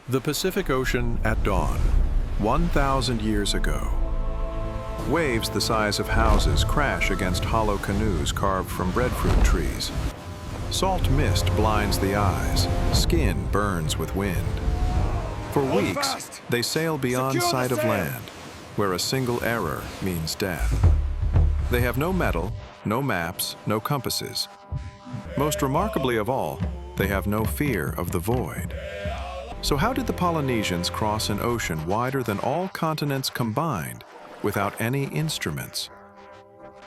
The Pacific Ocean at dawn, 1,000 years ago. Waves the size of houses crash against hollow canoes carved from breadfruit trees. Salt mist blinds the eyes, skin burns with wind. For weeks, they sail beyond sight of land, where a single error means death. They have no metal, no maps, no compasses. Most remarkably of all, they have no fear of the void. So how did the Polynesians cross an ocean wider than all continents combined without any instruments?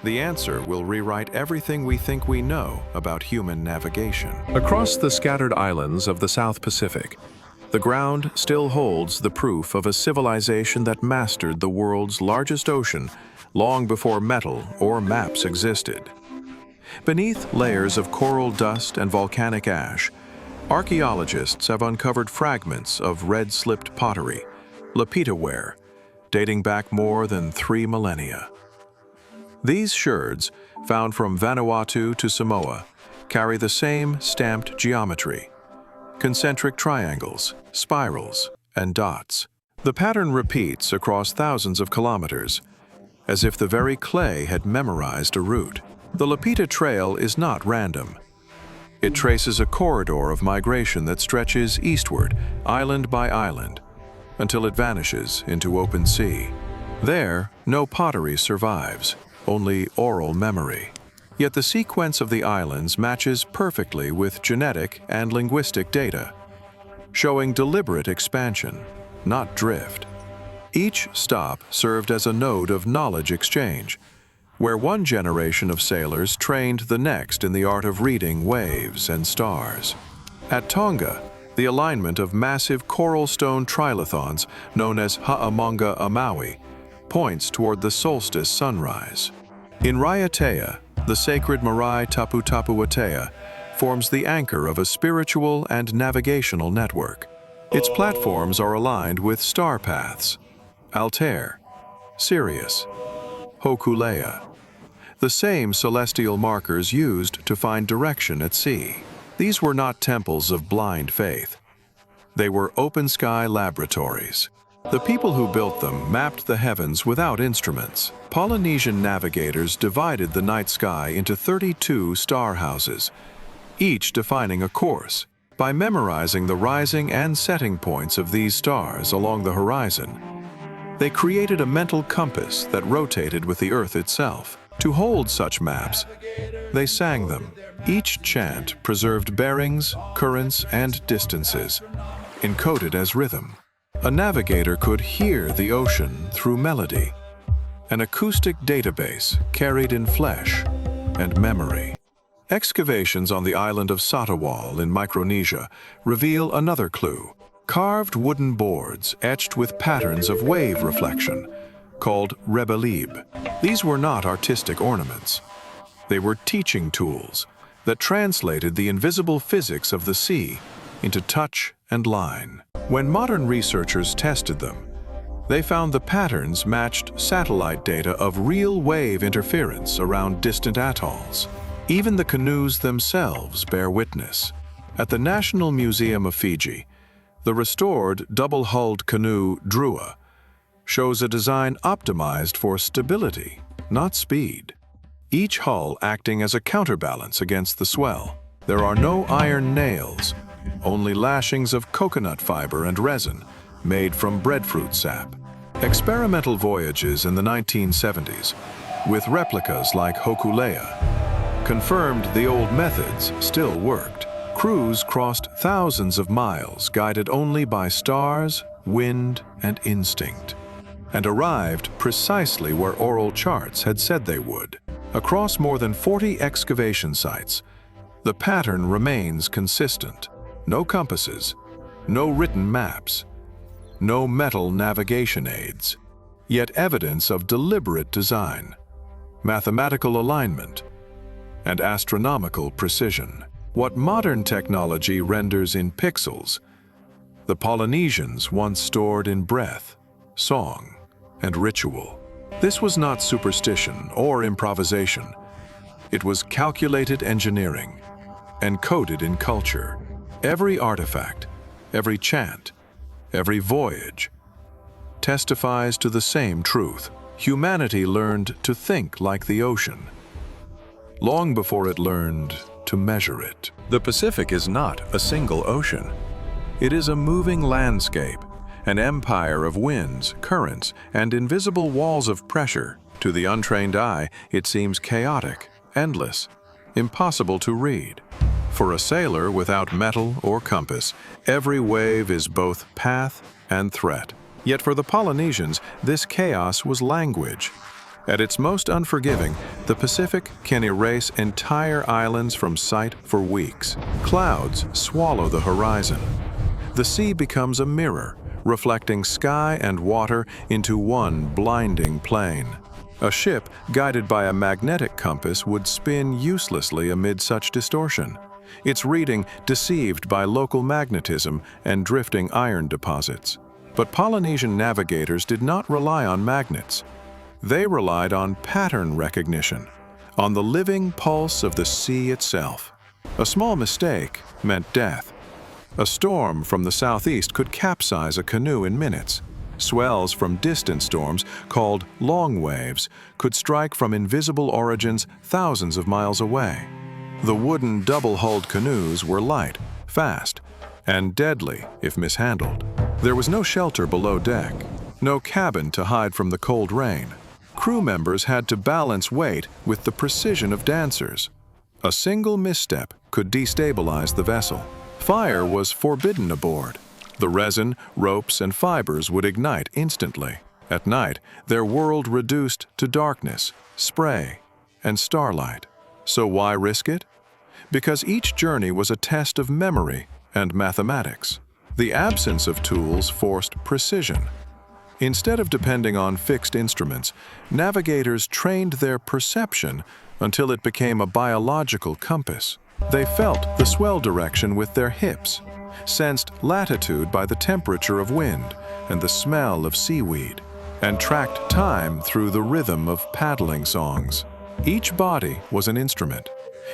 The answer will rewrite everything we think we know about human navigation. Across the scattered islands of the South Pacific, the ground still holds the proof of a civilization that mastered the world's largest ocean long before metal or maps existed. Beneath layers of coral dust and volcanic ash, archaeologists have uncovered fragments of red-slipped pottery, lapita-ware, dating back more than 3 millennia. These sherds, found from Vanuatu to Samoa, carry the same stamped geometry: concentric triangles, spirals, and dots. The pattern repeats across thousands of kilometers, as if the very clay had memorized a route. The Lapita Trail is not random. It traces a corridor of migration that stretches eastward, island by island, until it vanishes into open sea. There, no pottery survives, only oral memory. Yet the sequence of the islands matches perfectly with genetic and linguistic data, showing deliberate expansion, not drift. Each stop served as a node of knowledge exchange, where one generation of sailors trained the next in the art of reading waves and stars. At Tonga, the alignment of massive coral stone trilithons, known as Ha'amonga Amaui, points toward the solstice sunrise. In Raiatea, the sacred marae Tapu Tapu Watea forms the anchor of a spiritual and navigational network. Its platforms are aligned with star paths: Altair, Sirius, Hōkūleʻa, the same celestial markers used to find direction at sea. These were not temples of blind faith. They were open-sky laboratories. The people who built them mapped the heavens without instruments. Polynesian navigators divided the night sky into 32 star houses, each defining a course. By memorizing the rising and setting points of these stars along the horizon, they created a mental compass that rotated with the Earth itself. To hold such maps, they sang them. Each chant preserved bearings, currents, and distances, encoded as rhythm. A navigator could hear the ocean through melody, an acoustic database carried in flesh and memory. Excavations on the island of Satawal in Micronesia reveal another clue: carved wooden boards etched with patterns of wave reflection, called rebelib. These were not artistic ornaments. They were teaching tools that translated the invisible physics of the sea into touch and line. When modern researchers tested them, they found the patterns matched satellite data of real wave interference around distant atolls. Even the canoes themselves bear witness. At the National Museum of Fiji, the restored double-hulled canoe Drua shows a design optimized for stability, not speed. Each hull acting as a counterbalance against the swell. There are no iron nails, only lashings of coconut fiber and resin made from breadfruit sap. Experimental voyages in the 1970s, with replicas like Hōkūleʻa, confirmed the old methods still worked. Crews crossed thousands of miles, guided only by stars, wind, and instinct, and arrived precisely where oral charts had said they would. Across more than 40 excavation sites, the pattern remains consistent. No compasses, no written maps, no metal navigation aids, yet evidence of deliberate design, mathematical alignment, and astronomical precision. What modern technology renders in pixels, the Polynesians once stored in breath, song, and ritual. This was not superstition or improvisation. It was calculated engineering, encoded in culture. Every artifact, every chant, every voyage, testifies to the same truth. Humanity learned to think like the ocean, long before it learned to measure it. The Pacific is not a single ocean. It is a moving landscape, an empire of winds, currents, and invisible walls of pressure. To the untrained eye, it seems chaotic, endless, impossible to read. For a sailor without metal or compass, every wave is both path and threat. Yet for the Polynesians, this chaos was language. At its most unforgiving, the Pacific can erase entire islands from sight for weeks. Clouds swallow the horizon. The sea becomes a mirror, reflecting sky and water into one blinding plane. A ship guided by a magnetic compass would spin uselessly amid such distortion, its reading deceived by local magnetism and drifting iron deposits. But Polynesian navigators did not rely on magnets. They relied on pattern recognition, on the living pulse of the sea itself. A small mistake meant death. A storm from the southeast could capsize a canoe in minutes. Swells from distant storms, called long waves, could strike from invisible origins thousands of miles away. The wooden double-hulled canoes were light, fast, and deadly if mishandled. There was no shelter below deck, no cabin to hide from the cold rain. Crew members had to balance weight with the precision of dancers. A single misstep could destabilize the vessel. Fire was forbidden aboard. The resin, ropes, and fibers would ignite instantly. At night, their world reduced to darkness, spray, and starlight. So why risk it? Because each journey was a test of memory and mathematics. The absence of tools forced precision. Instead of depending on fixed instruments, navigators trained their perception until it became a biological compass. They felt the swell direction with their hips, sensed latitude by the temperature of wind and the smell of seaweed, and tracked time through the rhythm of paddling songs. Each body was an instrument,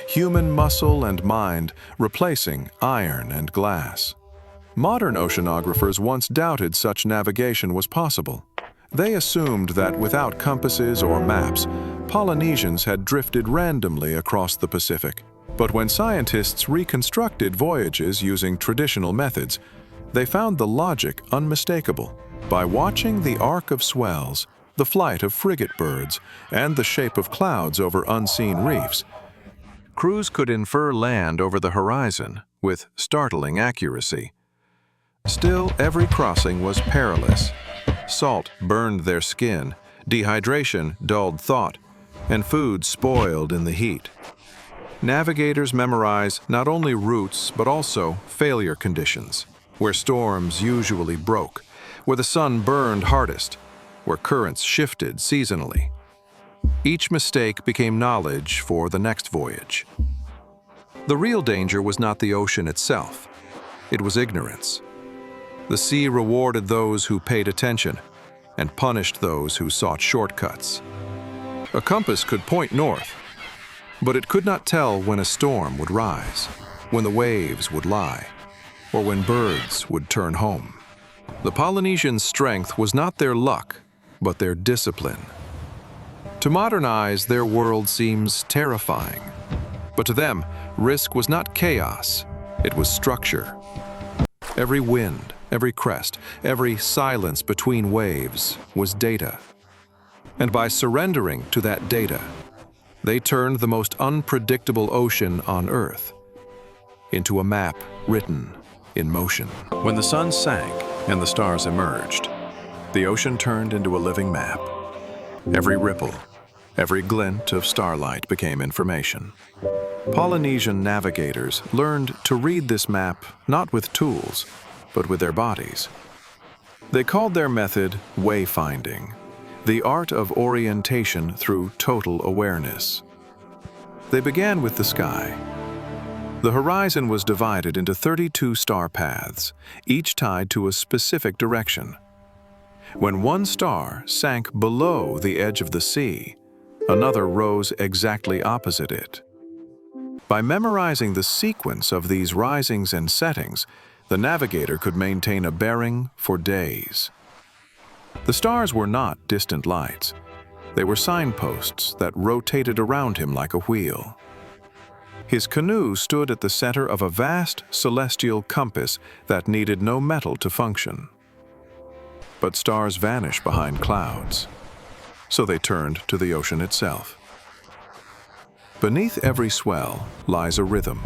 human muscle and mind replacing iron and glass. Modern oceanographers once doubted such navigation was possible. They assumed that without compasses or maps, Polynesians had drifted randomly across the Pacific. But when scientists reconstructed voyages using traditional methods, they found the logic unmistakable. By watching the arc of swells, the flight of frigate birds, and the shape of clouds over unseen reefs, crews could infer land over the horizon with startling accuracy. Still, every crossing was perilous. Salt burned their skin, dehydration dulled thought, and food spoiled in the heat. Navigators memorize not only routes but also failure conditions, where storms usually broke, where the sun burned hardest, where currents shifted seasonally. Each mistake became knowledge for the next voyage. The real danger was not the ocean itself. It was ignorance. The sea rewarded those who paid attention and punished those who sought shortcuts. A compass could point north, but it could not tell when a storm would rise, when the waves would lie, or when birds would turn home. The Polynesians' strength was not their luck, but their discipline. To modernize, their world seems terrifying. But to them, risk was not chaos, it was structure. Every wind, every crest, every silence between waves was data. And by surrendering to that data, they turned the most unpredictable ocean on Earth into a map written in motion. When the sun sank and the stars emerged, the ocean turned into a living map. Every ripple, every glint of starlight became information. Polynesian navigators learned to read this map not with tools, but with their bodies. They called their method wayfinding, the art of orientation through total awareness. They began with the sky. The horizon was divided into 32 star paths, each tied to a specific direction. When one star sank below the edge of the sea, another rose exactly opposite it. By memorizing the sequence of these risings and settings, The navigator could maintain a bearing for days. The stars were not distant lights. They were signposts that rotated around him like a wheel. His canoe stood at the center of a vast celestial compass that needed no metal to function. But stars vanish behind clouds, so they turned to the ocean itself. Beneath every swell lies a rhythm,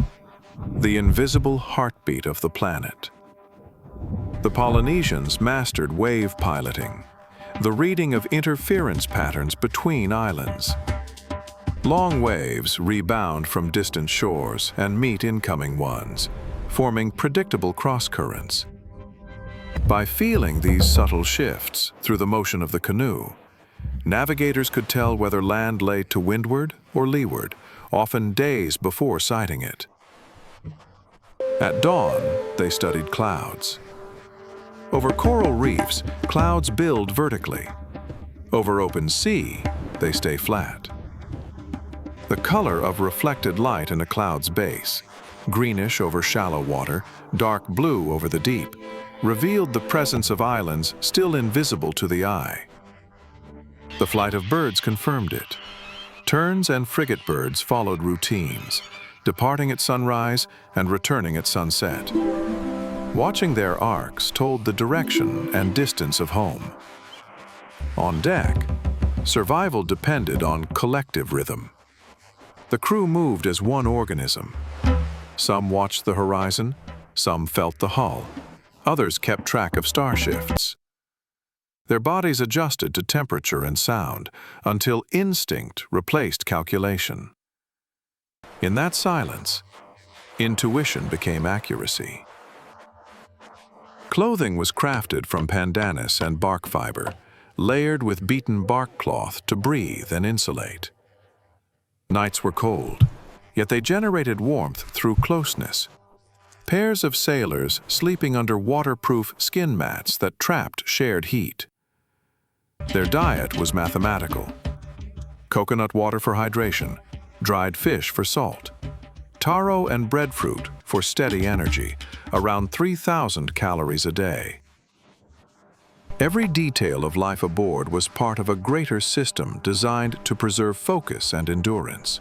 the invisible heartbeat of the planet. The Polynesians mastered wave piloting, the reading of interference patterns between islands. Long waves rebound from distant shores and meet incoming ones, forming predictable cross-currents. By feeling these subtle shifts through the motion of the canoe, navigators could tell whether land lay to windward or leeward, often days before sighting it. At dawn, they studied clouds. Over coral reefs, clouds build vertically. Over open sea, they stay flat. The color of reflected light in a cloud's base, greenish over shallow water, dark blue over the deep, revealed the presence of islands still invisible to the eye. The flight of birds confirmed it. Terns and frigate birds followed routines, departing at sunrise and returning at sunset. Watching their arcs told the direction and distance of home. On deck, survival depended on collective rhythm. The crew moved as one organism. Some watched the horizon, some felt the hull, others kept track of star shifts. Their bodies adjusted to temperature and sound until instinct replaced calculation. In that silence, intuition became accuracy. Clothing was crafted from pandanus and bark fiber, layered with beaten bark cloth to breathe and insulate. Nights were cold, yet they generated warmth through closeness. Pairs of sailors sleeping under waterproof skin mats that trapped shared heat. Their diet was mathematical. Coconut water for hydration, dried fish for salt, taro and breadfruit for steady energy, around 3,000 calories a day. Every detail of life aboard was part of a greater system designed to preserve focus and endurance.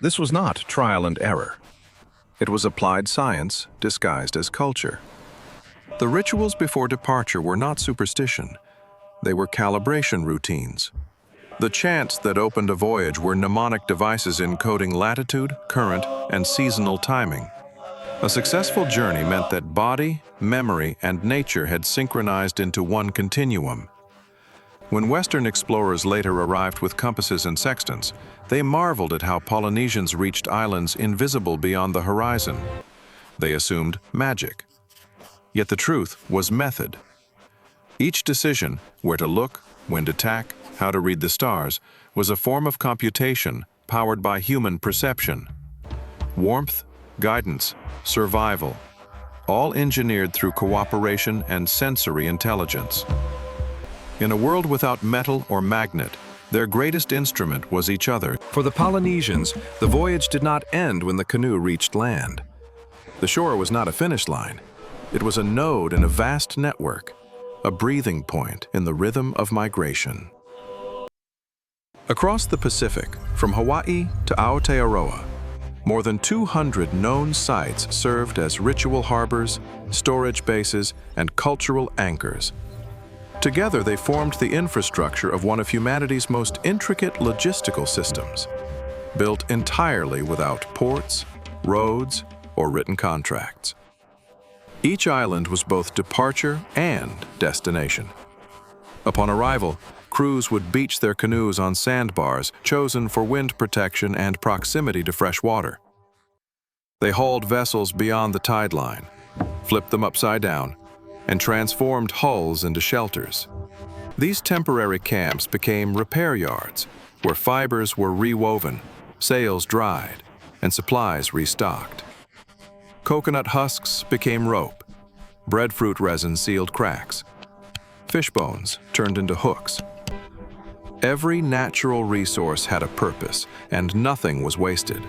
This was not trial and error. It was applied science disguised as culture. The rituals before departure were not superstition. They were calibration routines. The chants that opened a voyage were mnemonic devices encoding latitude, current, and seasonal timing. A successful journey meant that body, memory, and nature had synchronized into one continuum. When Western explorers later arrived with compasses and sextants, they marveled at how Polynesians reached islands invisible beyond the horizon. They assumed magic. Yet the truth was method. Each decision, where to look, when to tack, how to read the stars, was a form of computation powered by human perception. Warmth, guidance, survival, all engineered through cooperation and sensory intelligence. In a world without metal or magnet, their greatest instrument was each other. For the Polynesians, the voyage did not end when the canoe reached land. The shore was not a finish line. It was a node in a vast network, a breathing point in the rhythm of migration. Across the Pacific, from Hawaii to Aotearoa, more than 200 known sites served as ritual harbors, storage bases, and cultural anchors. Together, they formed the infrastructure of one of humanity's most intricate logistical systems, built entirely without ports, roads, or written contracts. Each island was both departure and destination. Upon arrival, crews would beach their canoes on sandbars chosen for wind protection and proximity to fresh water. They hauled vessels beyond the tide line, flipped them upside down, and transformed hulls into shelters. These temporary camps became repair yards, where fibers were rewoven, sails dried, and supplies restocked. Coconut husks became rope, breadfruit resin sealed cracks, fish bones turned into hooks. Every natural resource had a purpose, and nothing was wasted.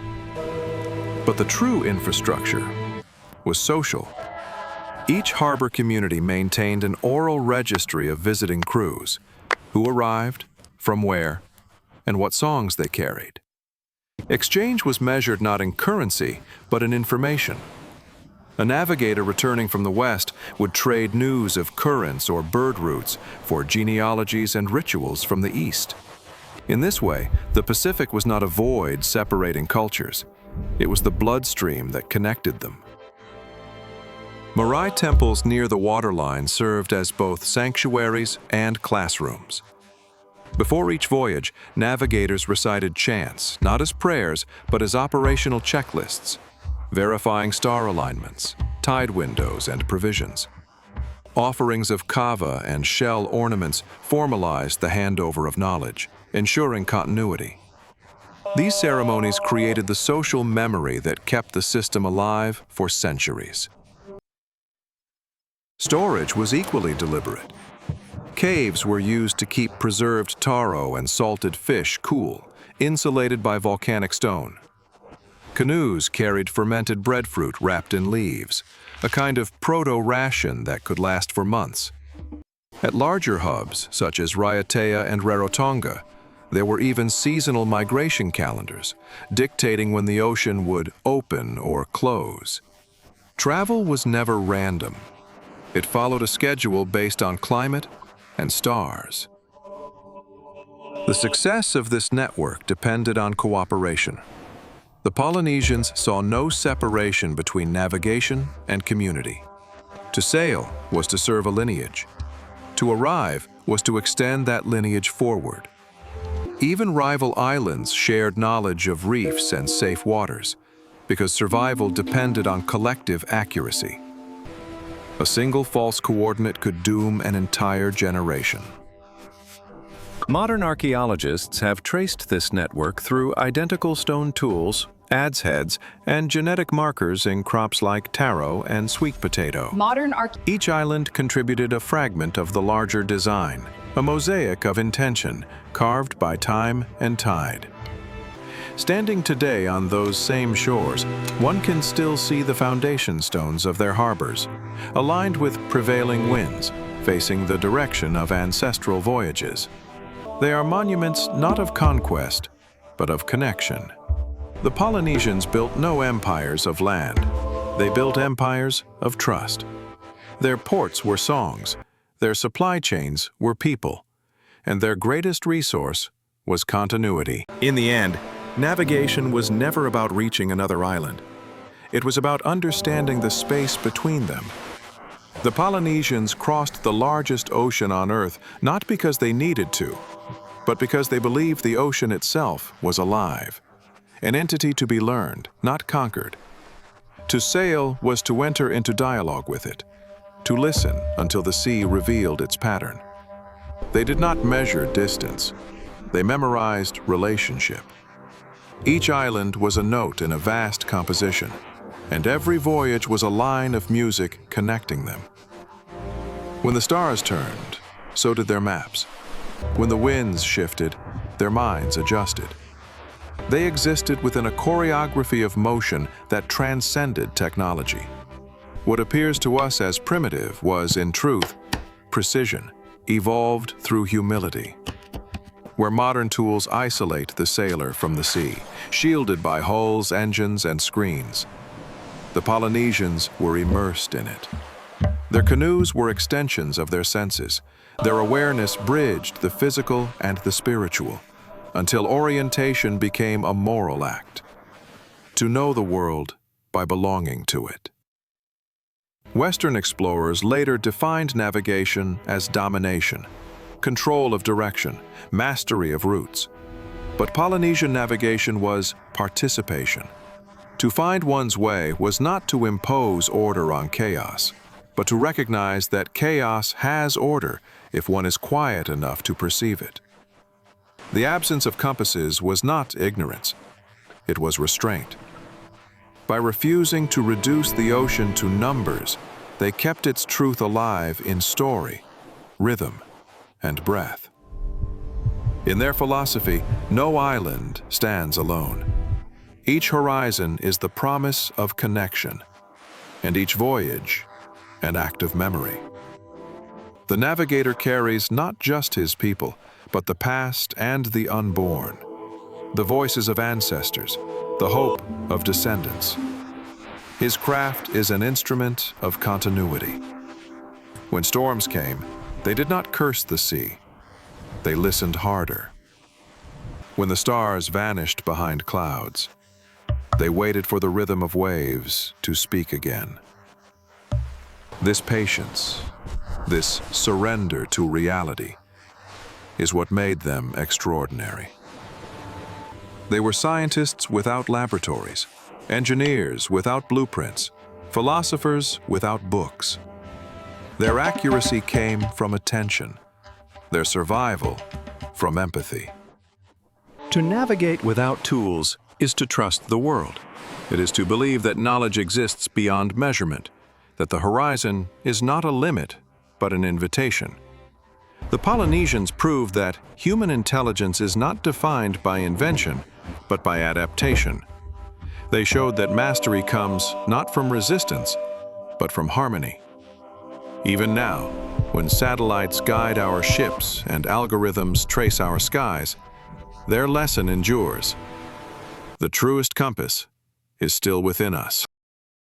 But the true infrastructure was social. Each harbor community maintained an oral registry of visiting crews, who arrived, from where, and what songs they carried. Exchange was measured not in currency, but in information. A navigator returning from the west would trade news of currents or bird routes for genealogies and rituals from the east. In this way, the Pacific was not a void separating cultures. It was the bloodstream that connected them. Marae temples near the waterline served as both sanctuaries and classrooms. Before each voyage, navigators recited chants, not as prayers, but as operational checklists, verifying star alignments, tide windows, and provisions. Offerings of kava and shell ornaments formalized the handover of knowledge, ensuring continuity. These ceremonies created the social memory that kept the system alive for centuries. Storage was equally deliberate. Caves were used to keep preserved taro and salted fish cool, insulated by volcanic stone. Canoes carried fermented breadfruit wrapped in leaves, a kind of proto-ration that could last for months. At larger hubs, such as Raiatea and Rarotonga, there were even seasonal migration calendars, dictating when the ocean would open or close. Travel was never random. It followed a schedule based on climate and stars. The success of this network depended on cooperation. The Polynesians saw no separation between navigation and community. To sail was to serve a lineage. To arrive was to extend that lineage forward. Even rival islands shared knowledge of reefs and safe waters, because survival depended on collective accuracy. A single false coordinate could doom an entire generation. Modern archaeologists have traced this network through identical stone tools, adze heads, and genetic markers in crops like taro and sweet potato. Each island contributed a fragment of the larger design, a mosaic of intention, carved by time and tide. Standing today on those same shores, one can still see the foundation stones of their harbors, aligned with prevailing winds, facing the direction of ancestral voyages. They are monuments not of conquest, but of connection. The Polynesians built no empires of land. They built empires of trust. Their ports were songs, their supply chains were people, and their greatest resource was continuity. In the end, navigation was never about reaching another island. It was about understanding the space between them. The Polynesians crossed the largest ocean on Earth not because they needed to, but because they believed the ocean itself was alive, an entity to be learned, not conquered. To sail was to enter into dialogue with it, to listen until the sea revealed its pattern. They did not measure distance. They memorized relationship. Each island was a note in a vast composition, and every voyage was a line of music connecting them. When the stars turned, so did their maps. When the winds shifted, their minds adjusted. They existed within a choreography of motion that transcended technology. What appears to us as primitive was, in truth, precision, evolved through humility. Where modern tools isolate the sailor from the sea, shielded by hulls, engines, and screens, the Polynesians were immersed in it. Their canoes were extensions of their senses. Their awareness bridged the physical and the spiritual, until orientation became a moral act, to know the world by belonging to it. Western explorers later defined navigation as domination, control of direction, mastery of routes. But Polynesian navigation was participation. To find one's way was not to impose order on chaos, but to recognize that chaos has order if one is quiet enough to perceive it. The absence of compasses was not ignorance, it was restraint. By refusing to reduce the ocean to numbers, they kept its truth alive in story, rhythm, and breath. In their philosophy, no island stands alone. Each horizon is the promise of connection, and each voyage an act of memory. The navigator carries not just his people, but the past and the unborn, the voices of ancestors, the hope of descendants. His craft is an instrument of continuity. When storms came, they did not curse the sea. They listened harder. When the stars vanished behind clouds, they waited for the rhythm of waves to speak again. This patience, this surrender to reality, is what made them extraordinary. They were scientists without laboratories, engineers without blueprints, philosophers without books. Their accuracy came from attention, their survival from empathy. To navigate without tools is to trust the world. It is to believe that knowledge exists beyond measurement, that the horizon is not a limit, but an invitation. The Polynesians proved that human intelligence is not defined by invention, but by adaptation. They showed that mastery comes not from resistance, but from harmony. Even now, when satellites guide our ships and algorithms trace our skies, their lesson endures. The truest compass is still within us.